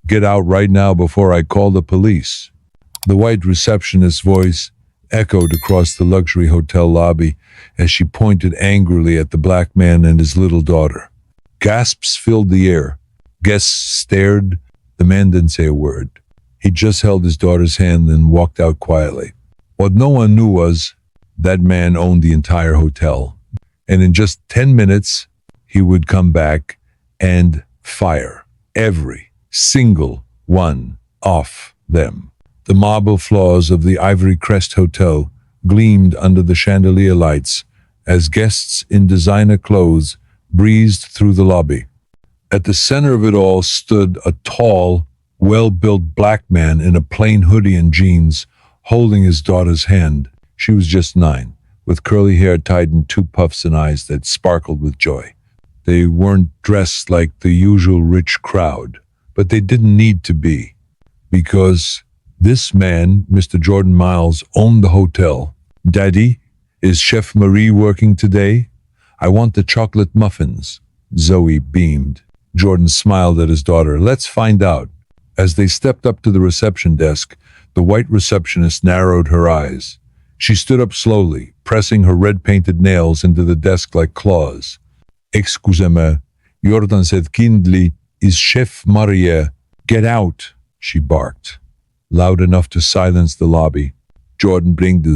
Get out right now before I call the police. The white receptionist's voice echoed across the luxury hotel lobby as she pointed angrily at the black man and his little daughter. Gasps filled the air. Guests stared. The man didn't say a word. He just held his daughter's hand and walked out quietly. What no one knew was that man owned the entire hotel, and in just 10 minutes, he would come back and fire every single one of them. The marble floors of the Ivory Crest Hotel gleamed under the chandelier lights as guests in designer clothes breezed through the lobby. At the center of it all stood a tall, well-built black man in a plain hoodie and jeans, holding his daughter's hand. She was just 9, with curly hair tied in 2 puffs and eyes that sparkled with joy. They weren't dressed like the usual rich crowd, but they didn't need to be, because this man, Mr. Jordan Myles, owned the hotel. Daddy, is Chef Marie working today? I want the chocolate muffins. Zoe beamed. Jordan smiled at his daughter. Let's find out. As they stepped up to the reception desk, the white receptionist narrowed her eyes. She stood up slowly, pressing her red-painted nails into the desk like claws. Excusez-moi, Jordan said kindly, is Chef Marie? Get out, she barked, loud enough to silence the lobby. Jordan blinked.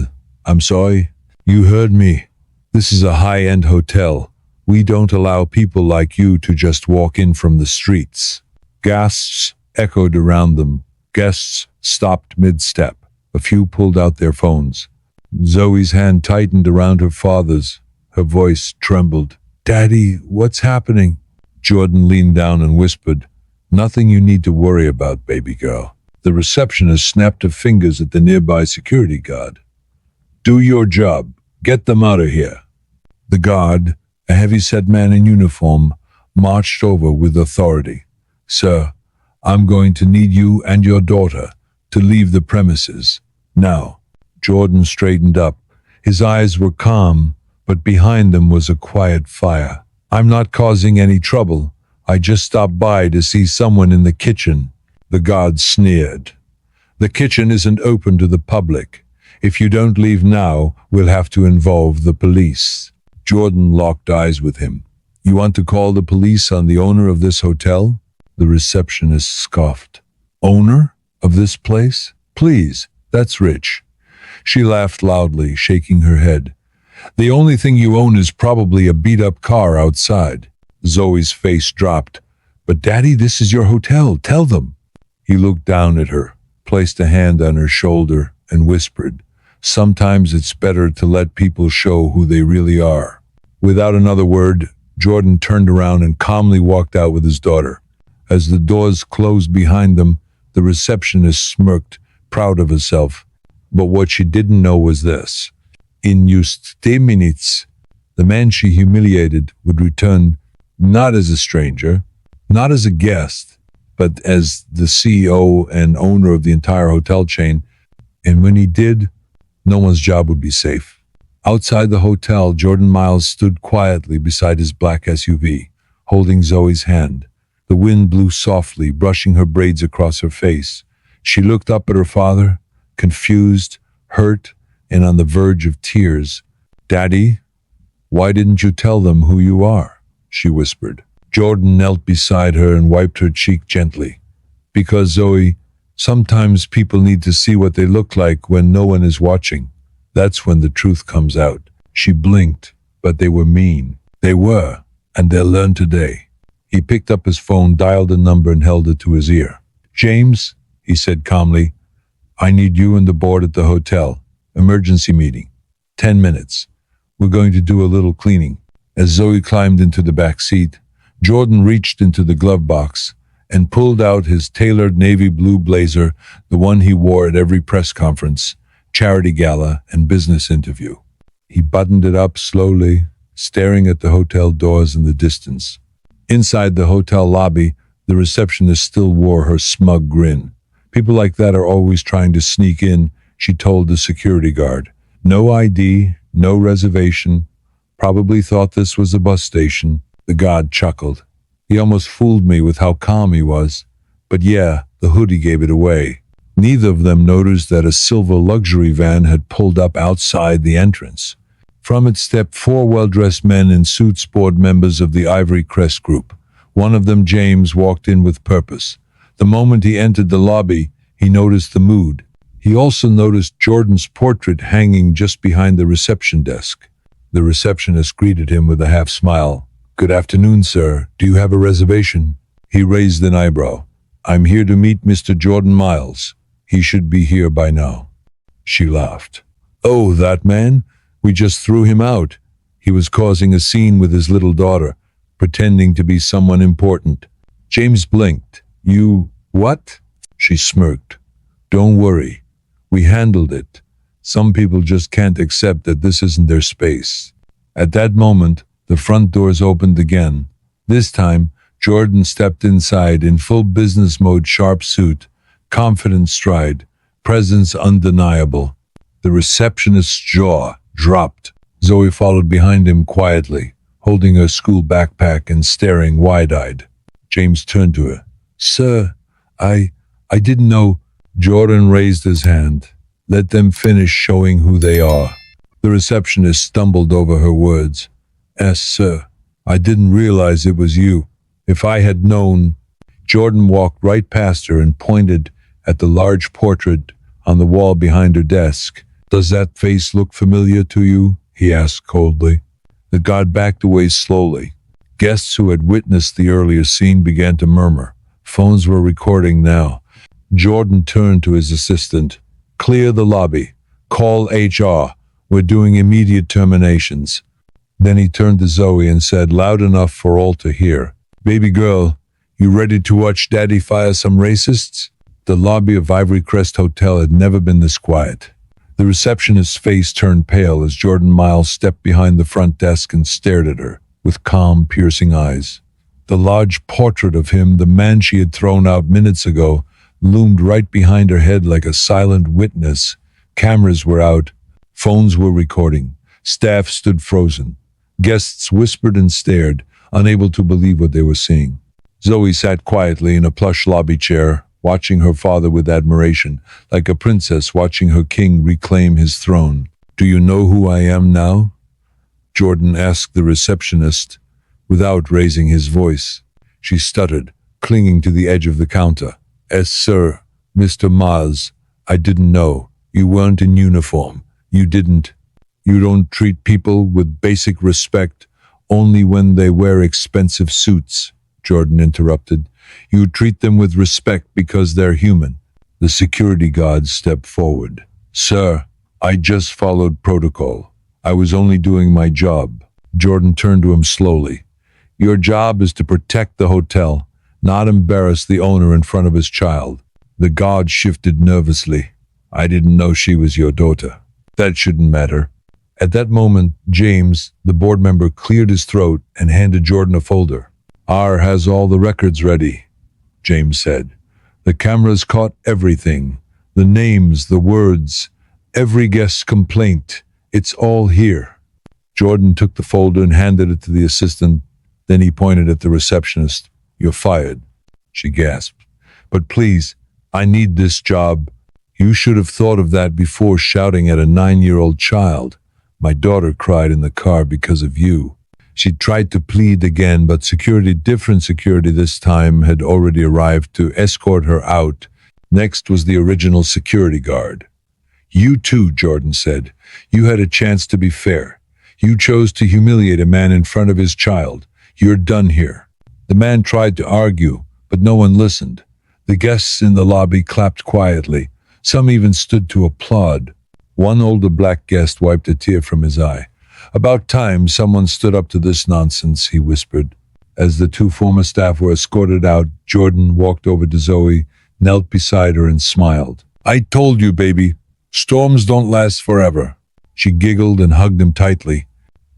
I'm sorry. You heard me. This is a high-end hotel. We don't allow people like you to just walk in from the streets. Gasps echoed around them. Guests stopped mid-step. A few pulled out their phones. Zoe's hand tightened around her father's. Her voice trembled. Daddy, what's happening? Jordan leaned down and whispered, Nothing you need to worry about, baby girl. The receptionist snapped her fingers at the nearby security guard. Do your job. Get them out of here. The guard, a heavy-set man in uniform, marched over with authority. Sir, I'm going to need you and your daughter to leave the premises. Now. Jordan straightened up. His eyes were calm, but behind them was a quiet fire. I'm not causing any trouble. I just stopped by to see someone in the kitchen. The guard sneered. The kitchen isn't open to the public. If you don't leave now, we'll have to involve the police. Jordan locked eyes with him. You want to call the police on the owner of this hotel? The receptionist scoffed. Owner of this place? Please, that's rich. She laughed loudly, shaking her head. The only thing you own is probably a beat-up car outside. Zoe's face dropped. But Daddy, this is your hotel. Tell them. He looked down at her, placed a hand on her shoulder, and whispered, Sometimes it's better to let people show who they really are. Without another word, Jordan turned around and calmly walked out with his daughter. As the doors closed behind them, the receptionist smirked, proud of herself. But what she didn't know was this. In just 10 minutes, the man she humiliated would return not as a stranger, not as a guest, but as the CEO and owner of the entire hotel chain. And when he did, no one's job would be safe. Outside the hotel, Jordan Myles stood quietly beside his black SUV, holding Zoe's hand. The wind blew softly, brushing her braids across her face. She looked up at her father, confused, hurt, and on the verge of tears. Daddy, why didn't you tell them who you are? She whispered. Jordan knelt beside her and wiped her cheek gently. Because, Zoe, sometimes people need to see what they look like when no one is watching. That's when the truth comes out. She blinked, but they were mean. They were, and they'll learn today. He picked up his phone, dialed a number, and held it to his ear. James, he said calmly, I need you and the board at the hotel. Emergency meeting. 10 minutes. We're going to do a little cleaning. As Zoe climbed into the back seat, Jordan reached into the glove box and pulled out his tailored navy blue blazer, the one he wore at every press conference, charity gala, and business interview. He buttoned it up slowly, staring at the hotel doors in the distance. Inside the hotel lobby, the receptionist still wore her smug grin. People like that are always trying to sneak in, she told the security guard. No ID, no reservation. Probably thought this was a bus station. The guard chuckled. He almost fooled me with how calm he was. But yeah, the hoodie gave it away. Neither of them noticed that a silver luxury van had pulled up outside the entrance. From it stepped four well-dressed men in suits, board members of the Ivory Crest Group. One of them, James, walked in with purpose. The moment he entered the lobby, he noticed the mood. He also noticed Jordan's portrait hanging just behind the reception desk. The receptionist greeted him with a half smile. "Good afternoon, sir. Do you have a reservation?" He raised an eyebrow. "I'm here to meet Mr. Jordan Myles. He should be here by now." She laughed. "Oh, that man? We just threw him out. He was causing a scene with his little daughter, pretending to be someone important." James blinked. "You, what?" She smirked. "Don't worry. We handled it. Some people just can't accept that this isn't their space." At that moment, the front doors opened again. This time, Jordan stepped inside in full business mode, sharp suit, confident stride, presence undeniable. The receptionist's jaw dropped. Zoe followed behind him quietly, holding her school backpack and staring wide-eyed. James turned to her. "Sir, I didn't know." Jordan raised his hand. "Let them finish showing who they are." The receptionist stumbled over her words. "Yes, sir. I didn't realize it was you. If I had known." Jordan walked right past her and pointed at the large portrait on the wall behind her desk. "Does that face look familiar to you?" he asked coldly. The guard backed away slowly. Guests who had witnessed the earlier scene began to murmur. Phones were recording now. Jordan turned to his assistant. "Clear the lobby. Call HR. We're doing immediate terminations." Then he turned to Zoe and said loud enough for all to hear, "Baby girl, you ready to watch Daddy fire some racists?" The lobby of Ivory Crest Hotel had never been this quiet. The receptionist's face turned pale as Jordan Myles stepped behind the front desk and stared at her with calm, piercing eyes. The large portrait of him, the man she had thrown out minutes ago, loomed right behind her head like a silent witness. Cameras were out. Phones were recording. Staff stood frozen. Guests whispered and stared, unable to believe what they were seeing. Zoe sat quietly in a plush lobby chair, watching her father with admiration, like a princess watching her king reclaim his throne. "Do you know who I am now?" Jordan asked the receptionist, without raising his voice. She stuttered, clinging to the edge of the counter. "Yes, sir, Mr. Myles. I didn't know. You weren't in uniform. You didn't. You don't treat people with basic respect only when they wear expensive suits," Jordan interrupted. "You treat them with respect because they're human." The security guard stepped forward. "Sir, I just followed protocol. I was only doing my job." Jordan turned to him slowly. "Your job is to protect the hotel, not embarrass the owner in front of his child." The guard shifted nervously. "I didn't know she was your daughter." "That shouldn't matter." At that moment, James, the board member, cleared his throat and handed Jordan a folder. "R has all the records ready," James said. "The cameras caught everything. The names, the words, every guest's complaint. It's all here." Jordan took the folder and handed it to the assistant. Then he pointed at the receptionist. "You're fired." She gasped. "But please, I need this job." "You should have thought of that before shouting at a 9-year-old child. My daughter cried in the car because of you." She tried to plead again, but different security this time, had already arrived to escort her out. Next was the original security guard. "You too," Jordan said. "You had a chance to be fair. You chose to humiliate a man in front of his child. You're done here." The man tried to argue, but no one listened. The guests in the lobby clapped quietly. Some even stood to applaud. One older black guest wiped a tear from his eye. "About time someone stood up to this nonsense," he whispered. As the two former staff were escorted out, Jordan walked over to Zoe, knelt beside her and smiled. "I told you, baby. Storms don't last forever." She giggled and hugged him tightly.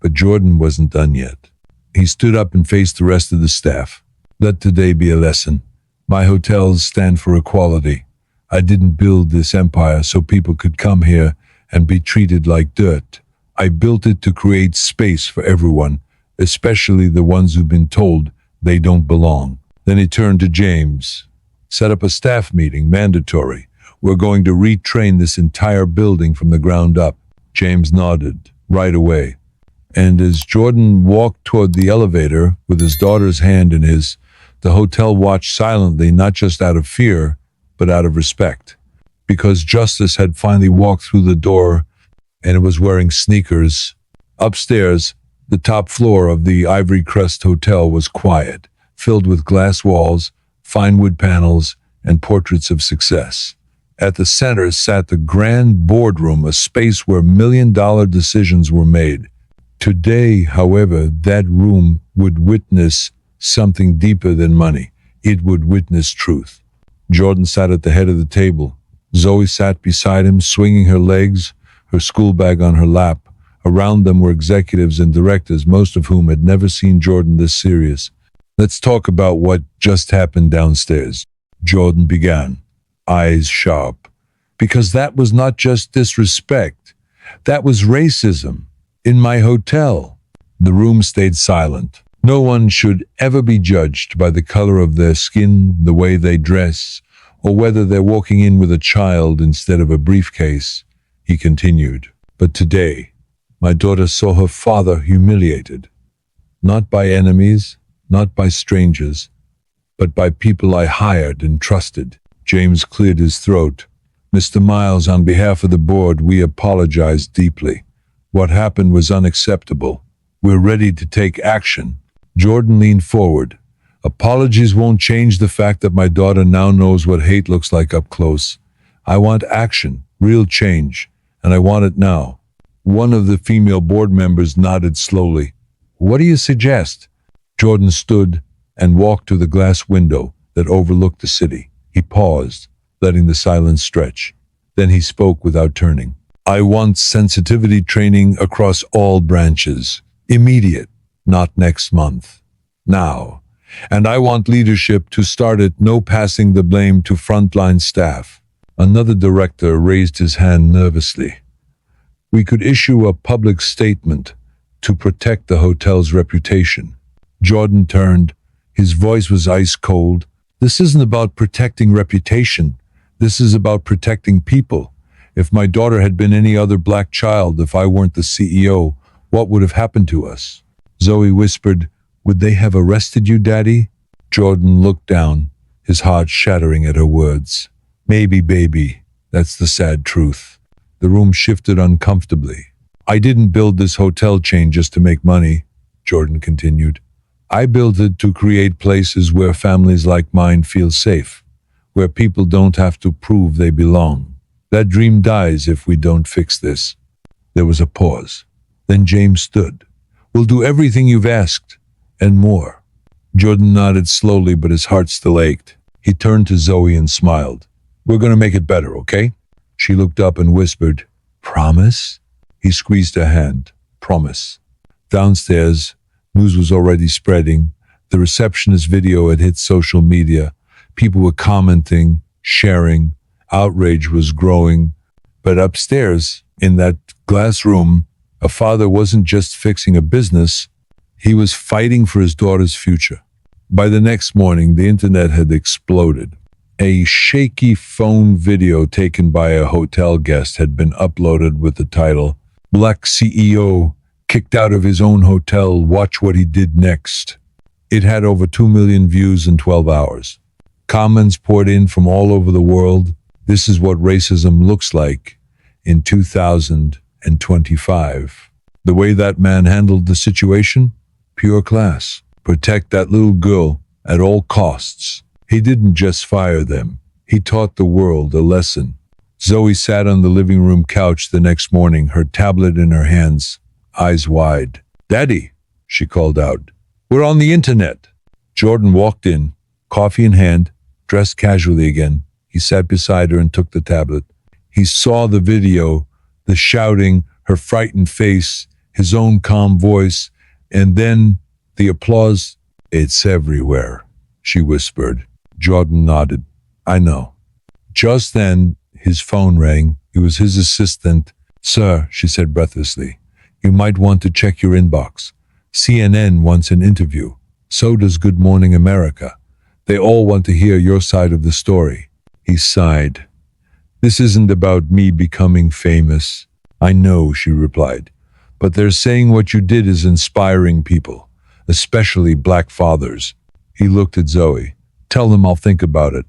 But Jordan wasn't done yet. He stood up and faced the rest of the staff. "Let today be a lesson. My hotels stand for equality. I didn't build this empire so people could come here and be treated like dirt. I built it to create space for everyone, especially the ones who've been told they don't belong." Then he turned to James. Set up a staff meeting, mandatory. We're going to retrain this entire building from the ground up. James nodded right away. And as Jordan walked toward the elevator with his daughter's hand in his, the hotel watched silently, not just out of fear, but out of respect. Because Justice had finally walked through the door and it was wearing sneakers. Upstairs, the top floor of the Ivory Crest Hotel was quiet, filled with glass walls, fine wood panels, and portraits of success. At the center sat the grand boardroom, a space where million-dollar decisions were made. Today, however, that room would witness something deeper than money. It would witness truth. Jordan sat at the head of the table. Zoe sat beside him, swinging her legs, her school bag on her lap. Around them were executives and directors, most of whom had never seen Jordan this serious. Let's talk about what just happened downstairs, Jordan began, eyes sharp. Because that was not just disrespect. That was racism. In my hotel. The room stayed silent. No one should ever be judged by the color of their skin, the way they dress, or whether they're walking in with a child instead of a briefcase, he continued. But today, my daughter saw her father humiliated. Not by enemies, not by strangers, but by people I hired and trusted. James cleared his throat. Mr. Myles, on behalf of the board, we apologize deeply. What happened was unacceptable. We're ready to take action. Jordan leaned forward. Apologies won't change the fact that my daughter now knows what hate looks like up close. I want action, real change, and I want it now. One of the female board members nodded slowly. What do you suggest? Jordan stood and walked to the glass window that overlooked the city. He paused, letting the silence stretch. Then he spoke without turning. I want sensitivity training across all branches. Immediate, not next month. Now. And I want leadership to start it, no passing the blame to frontline staff. Another director raised his hand nervously. We could issue a public statement to protect the hotel's reputation. Jordan turned. His voice was ice cold. This isn't about protecting reputation. This is about protecting people. If my daughter had been any other black child, if I weren't the CEO, what would have happened to us? Zoe whispered, Would they have arrested you, Daddy? Jordan looked down, his heart shattering at her words. Maybe, baby. That's the sad truth. The room shifted uncomfortably. I didn't build this hotel chain just to make money, Jordan continued. I built it to create places where families like mine feel safe, where people don't have to prove they belong. That dream dies if we don't fix this. There was a pause. Then James stood. We'll do everything you've asked, and more. Jordan nodded slowly, but his heart still ached. He turned to Zoe and smiled. We're going to make it better, okay? She looked up and whispered, Promise? He squeezed her hand. Promise. Downstairs, news was already spreading. The receptionist video had hit social media. People were commenting, sharing. Outrage was growing. But upstairs, in that glass room, a father wasn't just fixing a business, he was fighting for his daughter's future. By the next morning, the internet had exploded. A shaky phone video taken by a hotel guest had been uploaded with the title, Black CEO kicked out of his own hotel, watch what he did next. It had over 2 million views in 12 hours. Comments poured in from all over the world. This is what racism looks like in 2025. The way that man handled the situation? Pure class. Protect that little girl at all costs. He didn't just fire them. He taught the world a lesson. Zoe sat on the living room couch the next morning, her tablet in her hands, eyes wide. Daddy, she called out. We're on the internet. Jordan walked in, coffee in hand, dressed casually again. He sat beside her and took the tablet. He saw the video, the shouting, her frightened face, his own calm voice, and then the applause. It's everywhere, she whispered. Jordan nodded. I know. Just then, his phone rang. It was his assistant. Sir, she said breathlessly, you might want to check your inbox. CNN wants an interview. So does Good Morning America. They all want to hear your side of the story. He sighed. This isn't about me becoming famous. I know, she replied. But they're saying what you did is inspiring people, especially black fathers. He looked at Zoe. Tell them I'll think about it.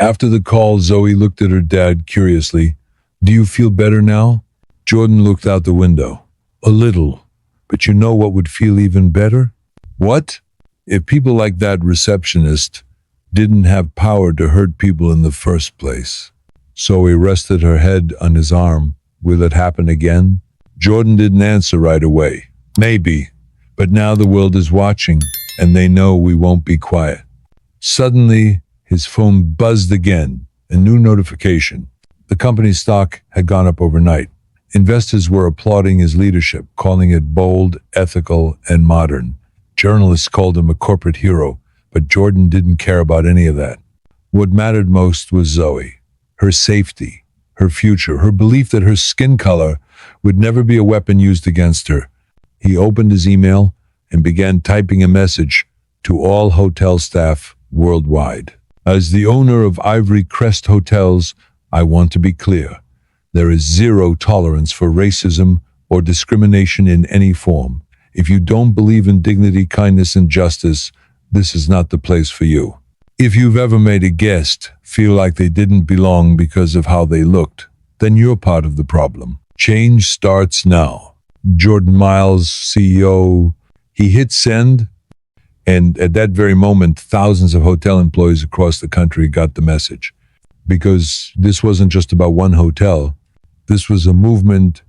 After the call, Zoe looked at her dad curiously. Do you feel better now? Jordan looked out the window. A little. But you know what would feel even better? What? If people like that receptionist didn't have power to hurt people in the first place. Zoe rested her head on his arm. Will it happen again? Jordan didn't answer right away. Maybe. But now the world is watching, and they know we won't be quiet. Suddenly, his phone buzzed again. A new notification. The company's stock had gone up overnight. Investors were applauding his leadership, calling it bold, ethical, and modern. Journalists called him a corporate hero, but Jordan didn't care about any of that. What mattered most was Zoe. Her safety, her future, her belief that her skin color would never be a weapon used against her. He opened his email and began typing a message to all hotel staff worldwide. As the owner of Ivory Crest Hotels, I want to be clear. There is zero tolerance for racism or discrimination in any form. If you don't believe in dignity, kindness, and justice, this is not the place for you. If you've ever made a guest feel like they didn't belong because of how they looked, then you're part of the problem. Change starts now. Jordan Myles, CEO, he hit send, and at that very moment, thousands of hotel employees across the country got the message. Because this wasn't just about one hotel. This was a movement.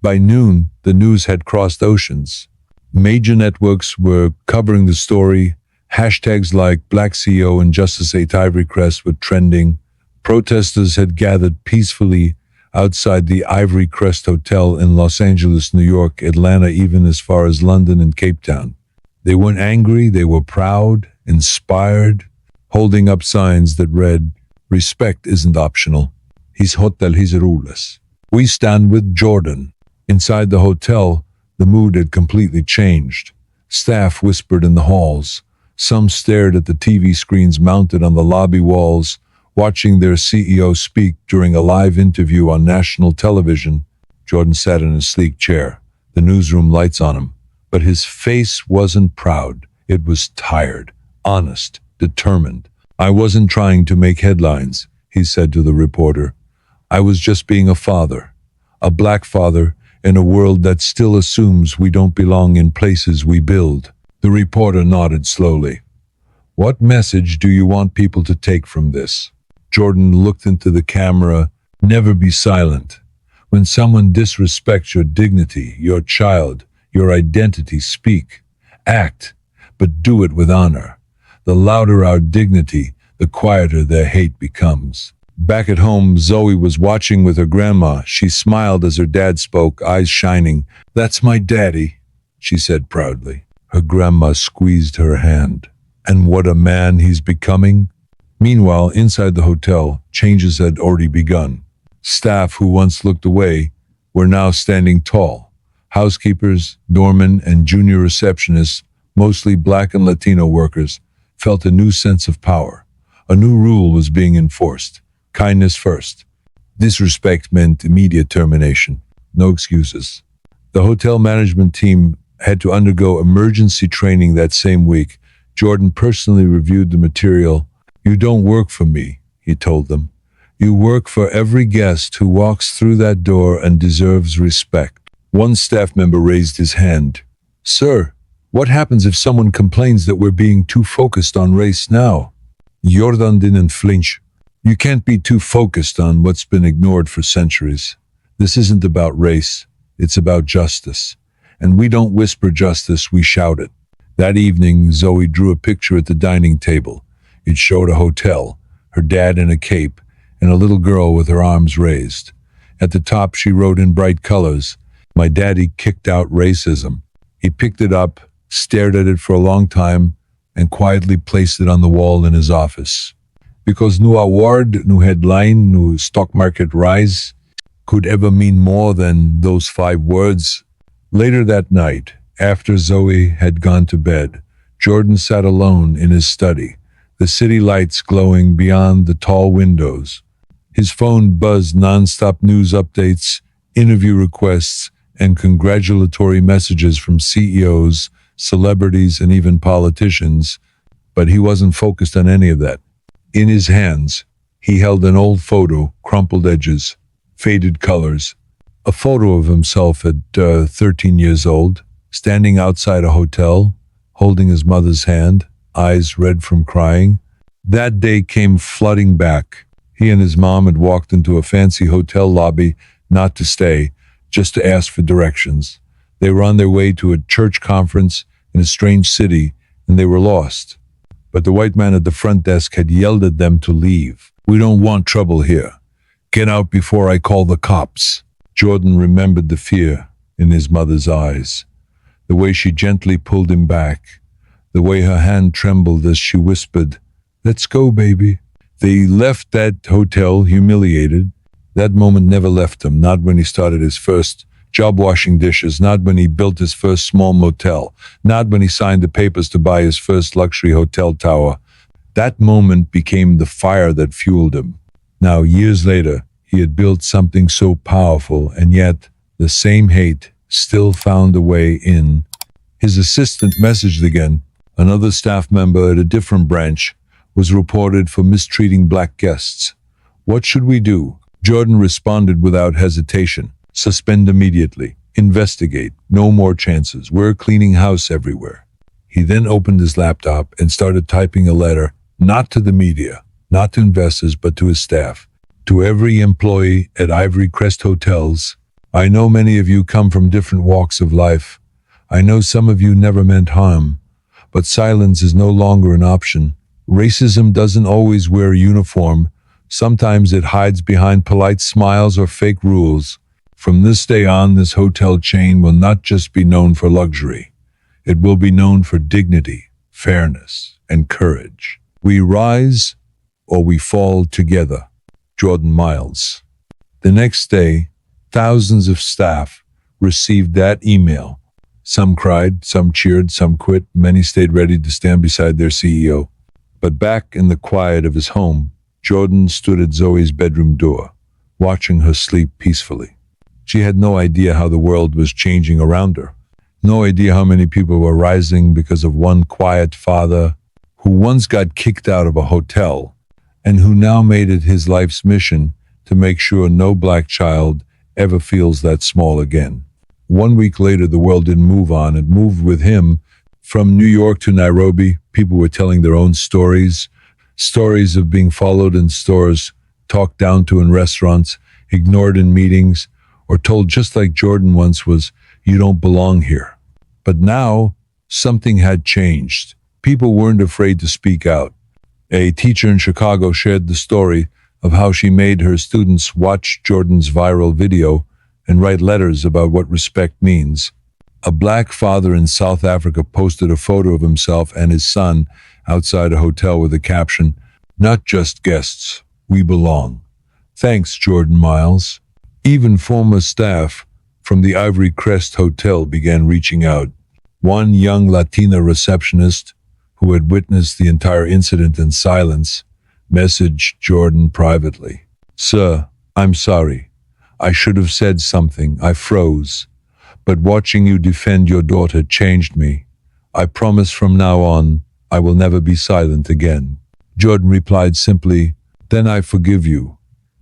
By noon, the news had crossed oceans. Major networks were covering the story. Hashtags like Black CEO and Justice 8 Ivory Crest were trending. Protesters had gathered peacefully outside the Ivory Crest Hotel in Los Angeles, New York, Atlanta, even as far as London and Cape Town. They weren't angry, they were proud, inspired, holding up signs that read, "Respect isn't optional. His hotel, his rules. We stand with Jordan." Inside the hotel, the mood had completely changed. Staff whispered in the halls. Some stared at the TV screens mounted on the lobby walls, watching their CEO speak during a live interview on national television. Jordan sat in a sleek chair, the newsroom lights on him. But his face wasn't proud. It was tired, honest, determined. "I wasn't trying to make headlines," he said to the reporter. "I was just being a father, a black father in a world that still assumes we don't belong in places we build." The reporter nodded slowly. "What message do you want people to take from this?" Jordan looked into the camera. Never be silent. When someone disrespects your dignity, your child, your identity, speak, act, but do it with honor. The louder our dignity, the quieter their hate becomes. Back at home, Zoe was watching with her grandma. She smiled as her dad spoke, eyes shining. "That's my daddy," she said proudly. Her grandma squeezed her hand. "And what a man he's becoming." Meanwhile, inside the hotel, changes had already begun. Staff who once looked away were now standing tall. Housekeepers, doormen, and junior receptionists, mostly black and Latino workers, felt a new sense of power. A new rule was being enforced. Kindness first. Disrespect meant immediate termination. No excuses. The hotel management team had to undergo emergency training that same week. Jordan personally reviewed the material. "You don't work for me," he told them. "You work for every guest who walks through that door and deserves respect." One staff member raised his hand. "Sir, what happens if someone complains that we're being too focused on race now?" Jordan didn't flinch. "You can't be too focused on what's been ignored for centuries. This isn't about race. It's about justice. And we don't whisper justice, we shout it." That evening, Zoe drew a picture at the dining table. It showed a hotel, her dad in a cape, and a little girl with her arms raised. At the top, she wrote in bright colors, "My daddy kicked out racism." He picked it up, stared at it for a long time, and quietly placed it on the wall in his office. Because no award, no headline, no stock market rise could ever mean more than those 5 words. Later that night, after Zoe had gone to bed, Jordan sat alone in his study. the city lights glowing beyond the tall windows. His phone buzzed nonstop news updates, interview requests, and congratulatory messages from CEOs, celebrities, and even politicians, but he wasn't focused on any of that. In his hands, he held an old photo, crumpled edges, faded colors, a photo of himself at 13 years old, standing outside a hotel, holding his mother's hand, eyes red from crying. That day came flooding back. He and his mom had walked into a fancy hotel lobby, not to stay, just to ask for directions. They were on their way to a church conference in a strange city, and they were lost. But the white man at the front desk had yelled at them to leave. "We don't want trouble here. Get out before I call the cops." Jordan remembered the fear in his mother's eyes, the way she gently pulled him back, the way her hand trembled as she whispered, "Let's go, baby." They left that hotel humiliated. That moment never left him, not when he started his first job washing dishes, not when he built his first small motel, not when he signed the papers to buy his first luxury hotel tower. That moment became the fire that fueled him. Now, years later, he had built something so powerful, and yet the same hate still found a way in. His assistant messaged again. Another staff member at a different branch was reported for mistreating black guests. "What should we do?" Jordan responded without hesitation. "Suspend immediately. Investigate. No more chances. We're cleaning house everywhere." He then opened his laptop and started typing a letter, not to the media, not to investors, but to his staff. "To every employee at Ivory Crest Hotels, I know many of you come from different walks of life. I know some of you never meant harm, but silence is no longer an option. Racism doesn't always wear a uniform. Sometimes it hides behind polite smiles or fake rules. From this day on, this hotel chain will not just be known for luxury. It will be known for dignity, fairness, and courage. We rise or we fall together." Jordan Myles. The next day, thousands of staff received that email. Some cried, some cheered, some quit. Many stayed ready to stand beside their CEO. But back in the quiet of his home, Jordan stood at Zoe's bedroom door, watching her sleep peacefully. She had no idea how the world was changing around her. No idea how many people were rising because of one quiet father who once got kicked out of a hotel and who now made it his life's mission to make sure no black child ever feels that small again. 1 week later, the world didn't move on. It moved with him. From New York to Nairobi, people were telling their own stories, stories of being followed in stores, talked down to in restaurants, ignored in meetings, or told just like Jordan once was, "You don't belong here." But now, something had changed. People weren't afraid to speak out. A teacher in Chicago shared the story of how she made her students watch Jordan's viral video and write letters about what respect means. A black father in South Africa posted a photo of himself and his son outside a hotel with the caption, "Not just guests, we belong." Thanks, Jordan Myles. Even former staff from the Ivory Crest Hotel began reaching out. One young Latina receptionist, who had witnessed the entire incident in silence, messaged Jordan privately. "Sir, I'm sorry. I should have said something. I froze. But watching you defend your daughter changed me. I promise from now on, I will never be silent again." Jordan replied simply, "Then I forgive you.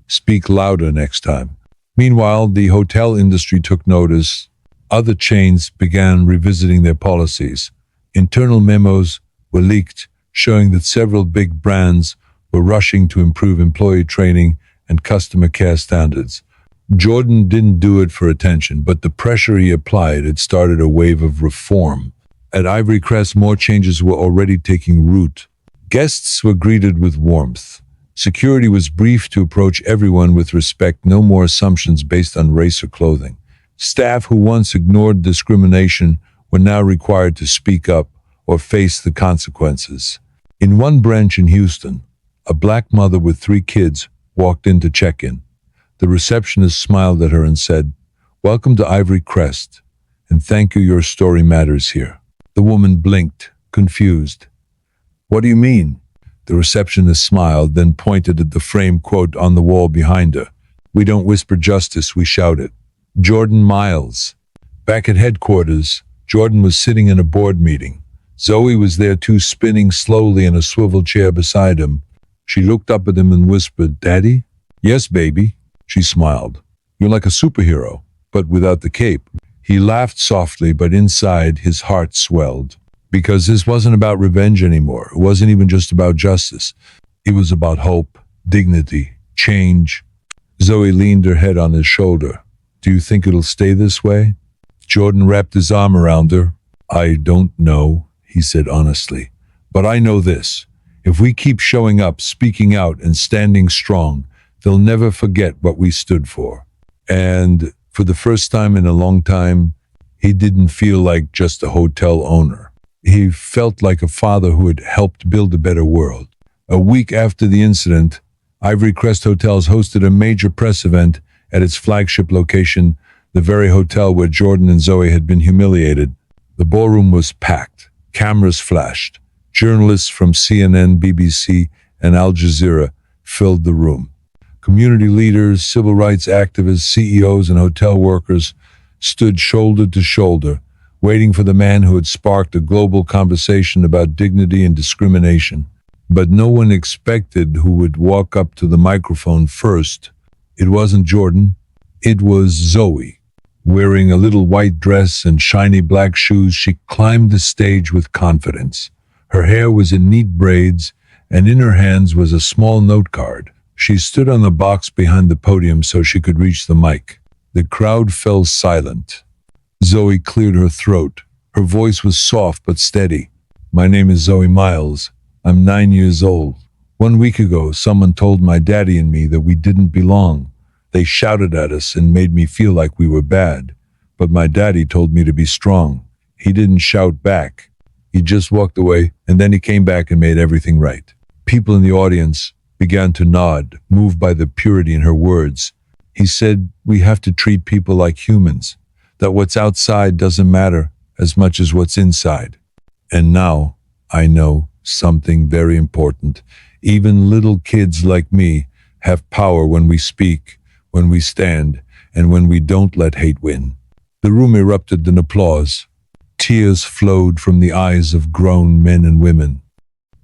Speak louder next time." Meanwhile, the hotel industry took notice. Other chains began revisiting their policies. Internal memos were leaked, showing that several big brands were rushing to improve employee training and customer care standards. Jordan didn't do it for attention, but the pressure he applied had started a wave of reform. At Ivory Crest, more changes were already taking root. Guests were greeted with warmth. Security was briefed to approach everyone with respect, no more assumptions based on race or clothing. Staff who once ignored discrimination were now required to speak up or face the consequences. In one branch in Houston, a black mother with 3 kids walked in to check in. The receptionist smiled at her and said, "Welcome to Ivory Crest, and thank you, your story matters here." The woman blinked, confused. "What do you mean?" The receptionist smiled, then pointed at the framed quote on the wall behind her. "We don't whisper justice, we shout it." Jordan Myles. Back at headquarters, Jordan was sitting in a board meeting. Zoe was there too, spinning slowly in a swivel chair beside him. She looked up at him and whispered, "Daddy?" "Yes, baby." She smiled. "You're like a superhero, but without the cape." He laughed softly, but inside his heart swelled. Because this wasn't about revenge anymore. It wasn't even just about justice. It was about hope, dignity, change. Zoe leaned her head on his shoulder. "Do you think it'll stay this way?" Jordan wrapped his arm around her. "I don't know," he said honestly. "But I know this. If we keep showing up, speaking out, and standing strong, they'll never forget what we stood for." And for the first time in a long time, he didn't feel like just a hotel owner. He felt like a father who had helped build a better world. A week after the incident, Ivory Crest Hotels hosted a major press event at its flagship location, the very hotel where Jordan and Zoe had been humiliated. The ballroom was packed. Cameras flashed. Journalists from CNN, BBC, and Al Jazeera filled the room. Community leaders, civil rights activists, CEOs, and hotel workers stood shoulder to shoulder, waiting for the man who had sparked a global conversation about dignity and discrimination. But no one expected who would walk up to the microphone first. It wasn't Jordan. It was Zoe. Wearing a little white dress and shiny black shoes, she climbed the stage with confidence. Her hair was in neat braids, and in her hands was a small note card. She stood on the box behind the podium so she could reach the mic. The crowd fell silent. Zoe cleared her throat. Her voice was soft but steady. "My name is Zoe Myles. I'm 9 years old. 1 week ago, someone told my daddy and me that we didn't belong. They shouted at us and made me feel like we were bad. But my daddy told me to be strong. He didn't shout back. He just walked away, and then he came back and made everything right." People in the audience began to nod, moved by the purity in her words. He said, "We have to treat people like humans, that what's outside doesn't matter as much as what's inside." And now I know something very important. Even little kids like me have power when we speak, when we stand, and when we don't let hate win. The room erupted in applause. Tears flowed from the eyes of grown men and women.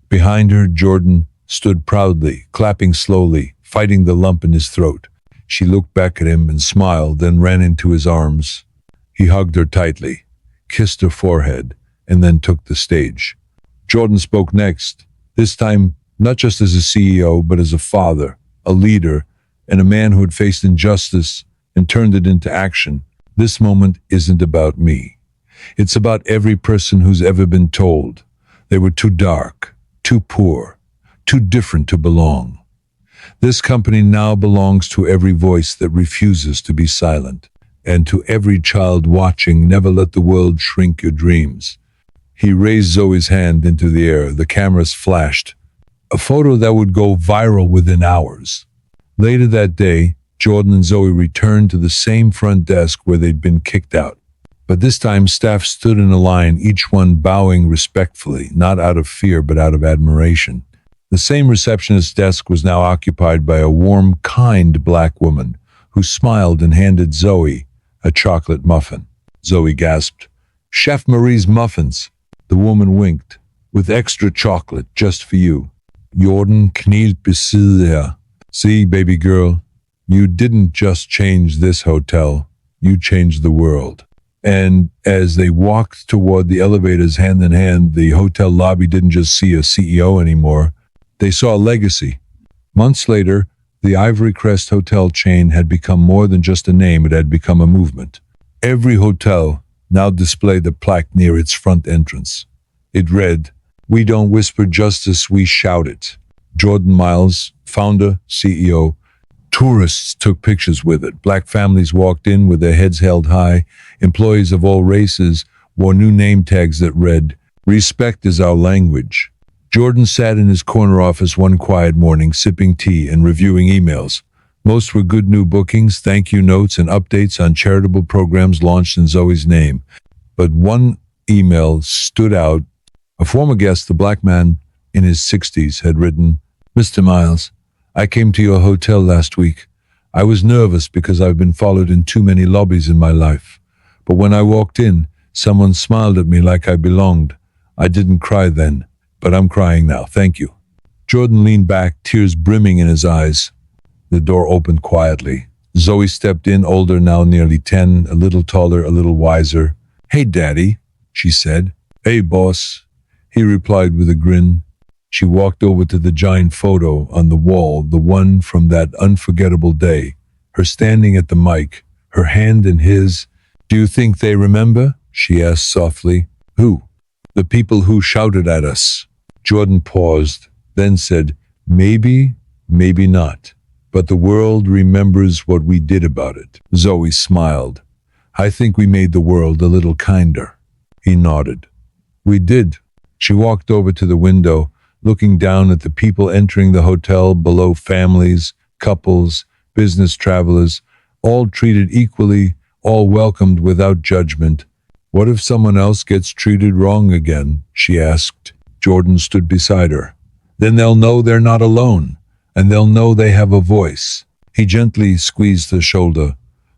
Behind her, Jordan stood proudly, clapping slowly, fighting the lump in his throat. She looked back at him and smiled, then ran into his arms. He hugged her tightly, kissed her forehead, and then took the stage. Jordan spoke next, this time not just as a CEO, but as a father, a leader, and a man who had faced injustice and turned it into action. "This moment isn't about me. It's about every person who's ever been told they were too dark, too poor, too different to belong. This company now belongs to every voice that refuses to be silent, and to every child watching. Never let the world shrink your dreams." He raised Zoe's hand into the air. The cameras flashed. A photo that would go viral within hours. Later that day, Jordan and Zoe returned to the same front desk where they'd been kicked out. But this time, staff stood in a line, each one bowing respectfully, not out of fear but out of admiration. The same receptionist's desk was now occupied by a warm, kind black woman who smiled and handed Zoe a chocolate muffin. Zoe gasped, "Chef Marie's muffins." The woman winked, "With extra chocolate just for you." Jordan kniet beside her. "See, baby girl, you didn't just change this hotel, you changed the world." And as they walked toward the elevators hand in hand, the hotel lobby didn't just see a CEO anymore. They saw a legacy. Months later, the Ivory Crest Hotel chain had become more than just a name, it had become a movement. Every hotel now displayed a plaque near its front entrance. It read, "We don't whisper justice, we shout it." Jordan Myles, founder, CEO. Tourists took pictures with it. Black families walked in with their heads held high. Employees of all races wore new name tags that read, "Respect is our language." Jordan sat in his corner office one quiet morning, sipping tea and reviewing emails. Most were good new bookings, thank you notes, and updates on charitable programs launched in Zoe's name. But one email stood out. A former guest, the black man in his 60s, had written, "Mr. Myles, I came to your hotel last week. I was nervous because I've been followed in too many lobbies in my life. But when I walked in, someone smiled at me like I belonged. I didn't cry then, but I'm crying now. Thank you." Jordan leaned back, tears brimming in his eyes. The door opened quietly. Zoe stepped in, older now, nearly 10, a little taller, a little wiser. "Hey, Daddy," she said. "Hey, boss," he replied with a grin. She walked over to the giant photo on the wall, the one from that unforgettable day, her standing at the mic, her hand in his. "Do you think they remember?" she asked softly. "Who?" "The people who shouted at us." Jordan paused, then said, "Maybe, maybe not. But the world remembers what we did about it." Zoe smiled. "I think we made the world a little kinder." He nodded. "We did." She walked over to the window, looking down at the people entering the hotel below, families, couples, business travelers, all treated equally, all welcomed without judgment. "What if someone else gets treated wrong again?" she asked. Jordan stood beside her. "Then they'll know they're not alone, and they'll know they have a voice." He gently squeezed her shoulder.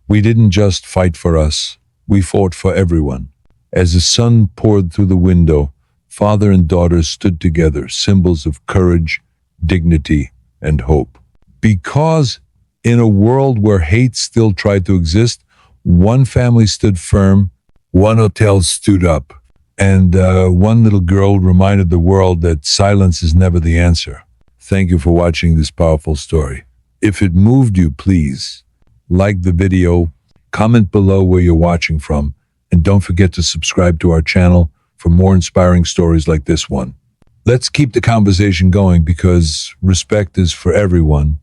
"We didn't just fight for us, we fought for everyone." As the sun poured through the window, father and daughter stood together, symbols of courage, dignity, and hope. Because in a world where hate still tried to exist, one family stood firm, one hotel stood up, and one little girl reminded the world that silence is never the answer. Thank you for watching this powerful story. If it moved you, please like the video, comment below where you're watching from, and don't forget to subscribe to our channel for more inspiring stories like this one. Let's keep the conversation going because respect is for everyone,